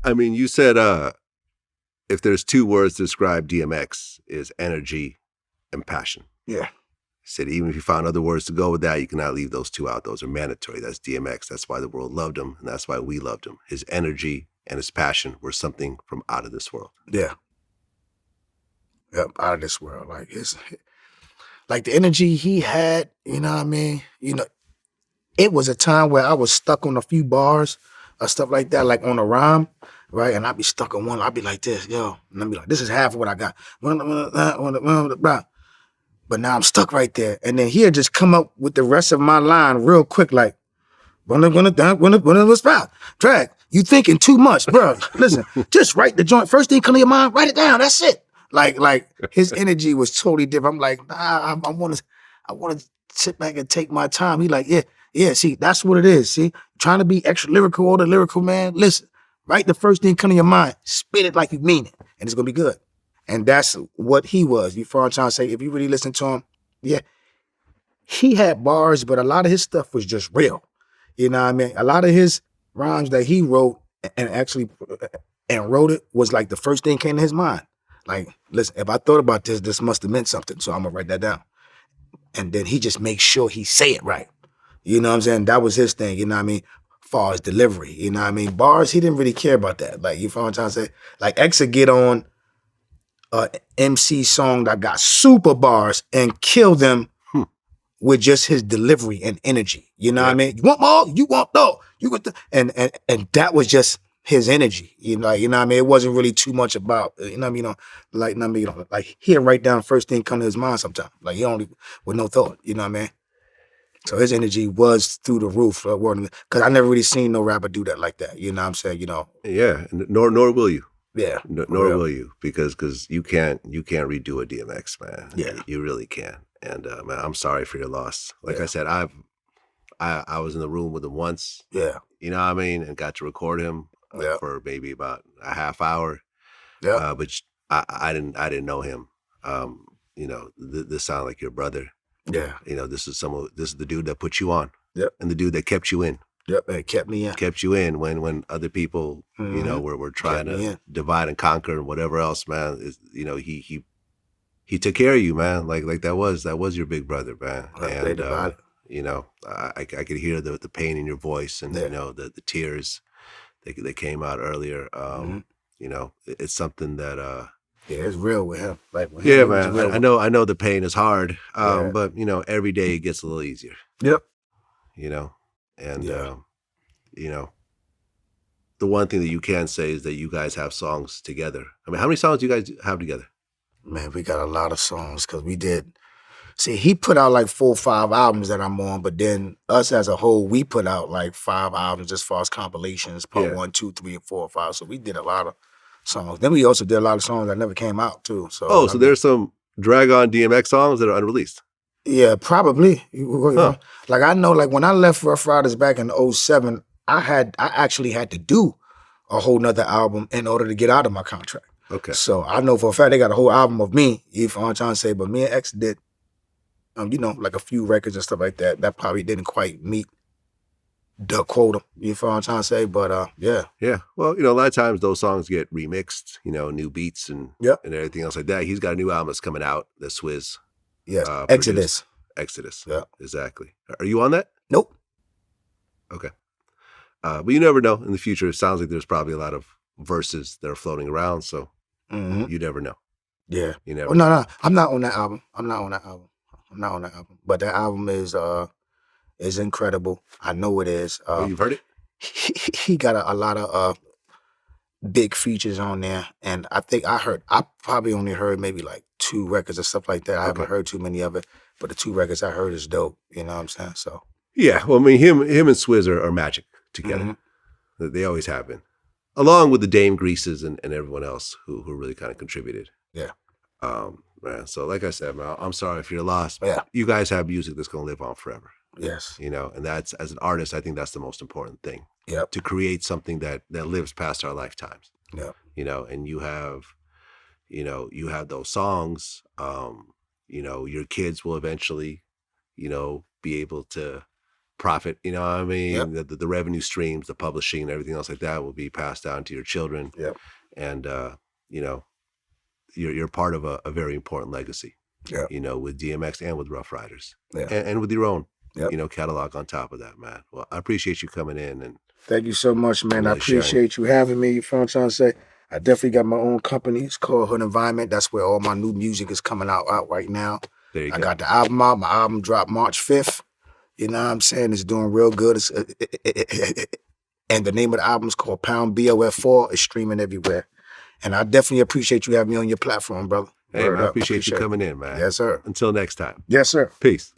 I mean, you said if there's two words to describe DMX is energy and passion. Yeah. Said even if you found other words to go with that, you cannot leave those two out. Those are mandatory. That's DMX. That's why the world loved him, and that's why we loved him. His energy and his passion were something from out of this world. Yeah. Yep, out of this world. Like the energy he had, you know what I mean? It was a time where I was stuck on a few bars or stuff like that, like on a rhyme, right? And I'd be stuck on one. I'd be like this, yo. And I'd be like, this is half of what I got. But now I'm stuck right there. And then he'll just come up with the rest of my line real quick, like, when it spot. Drag, you thinking too much, bro. Listen, just write the joint. First thing come to your mind, write it down. That's it. Like his energy was totally different. I'm like, nah, I want to sit back and take my time. He like, yeah, see, that's what it is. See, trying to be extra lyrical or the lyrical man. Listen, write the first thing come to your mind. Spit it like you mean it, and it's gonna be good. And that's what he was. You follow what I'm trying to say? If you really listen to him, yeah, he had bars, but a lot of his stuff was just real. You know what I mean? A lot of his rhymes that he wrote and wrote it was like the first thing came to his mind. Like, listen, if I thought about this must have meant something, so I'm gonna write that down. And then he just makes sure he say it right. You know what I'm saying? That was his thing, you know what I mean? Far as delivery, you know what I mean? Bars, he didn't really care about that. Like, you follow what I'm trying to say? Like, X would get on a MC song that got super bars and kill them with just his delivery and energy. You know what I mean? You want more? You want no? You want the and that was just his energy. You know what I mean? It wasn't really too much about, you know what I mean? Like he'll write down first thing come to his mind sometimes. Like he only with no thought, you know what I mean? So his energy was through the roof, because I never really seen no rapper do that like that. You know what I'm saying? Yeah, nor will you. Yeah, nor will you, because you can't redo a DMX, man. Yeah, you really can't. And man, I'm sorry for your loss. Like I said, I was in the room with him once. Yeah, you know what I mean, and got to record him for maybe about a half hour. Yeah, but I didn't know him. This sounded like your brother. Yeah, this is the dude that put you on. Yep, and the dude that kept you in. Yep, it kept me in. Kept you in when other people, were trying to divide and conquer and whatever else, man. He took care of you, man. Like that was your big brother, man. They divided. I could hear the pain in your voice and the tears that came out earlier. It's something that yeah, it's real with him. Man. I know the pain is hard, but every day it gets a little easier. Yep. The one thing that you can say is that you guys have songs together. I mean, how many songs do you guys have together? Man, we got a lot of songs because we did. See, he put out like 4 or 5 albums that I'm on, but then us as a whole, we put out like 5 albums as far as compilations, part 1, 2, 3, and 4, 5. So we did a lot of songs. Then we also did a lot of songs that never came out too. So there's some Drag On DMX songs that are unreleased. Yeah, probably. Like I know, like when I left Rough Riders back in 2007, I actually had to do a whole nother album in order to get out of my contract. Okay. So I know for a fact they got a whole album of me, if I'm trying to say, but me and X did, like a few records and stuff like that. That probably didn't quite meet the quota, you know what I'm trying to say? But yeah. Yeah. Well, a lot of times those songs get remixed, new beats and everything else like that. He's got a new album that's coming out, the Swizz. Yes, Exodus. Yeah, exactly. Are you on that? Nope. Okay. But you never know. In the future, it sounds like there's probably a lot of verses that are floating around, so you never know. Yeah. You never know. No, I'm not on that album. But that album is incredible. I know it is. You've heard it? He got a lot of big features on there, and I probably only heard maybe like 2 records or stuff like that. I haven't heard too many of it, but the 2 records I heard is dope. You know what I'm saying? So yeah, well, I mean, him and Swizz are magic together. They always have been, along with the Dame Greases and everyone else who really kind of contributed. Yeah. Man. So like I said, man, I'm sorry if you're lost. Yeah. You guys have music that's gonna live on forever. Yes. And that's, as an artist, I think that's the most important thing. Yep. To create something that lives past our lifetimes. Yeah. And you have those songs, your kids will eventually, be able to, profit. You know what I mean? Yep. The revenue streams, the publishing, everything else like that will be passed down to your children. Yep. And you know, you're part of a very important legacy. Yeah. You know, with DMX and with Rough Riders. Yeah. And with your own, yep. you know, catalog on top of that, man. Well, I appreciate you coming in and thank you so much, man. really I appreciate you having me. You feel what I'm trying to say? I definitely got my own company. It's called Hood Environment. That's where all my new music is coming out right now. There you I go. got the album out. My album dropped March 5th. You know what I'm saying? It's doing real good. It's, and the name of the album is called Pound BOF4. It's streaming everywhere. And I definitely appreciate you having me on your platform, brother. Hey, man, I appreciate you coming in, man. Yes, sir. Until next time. Yes, sir. Peace.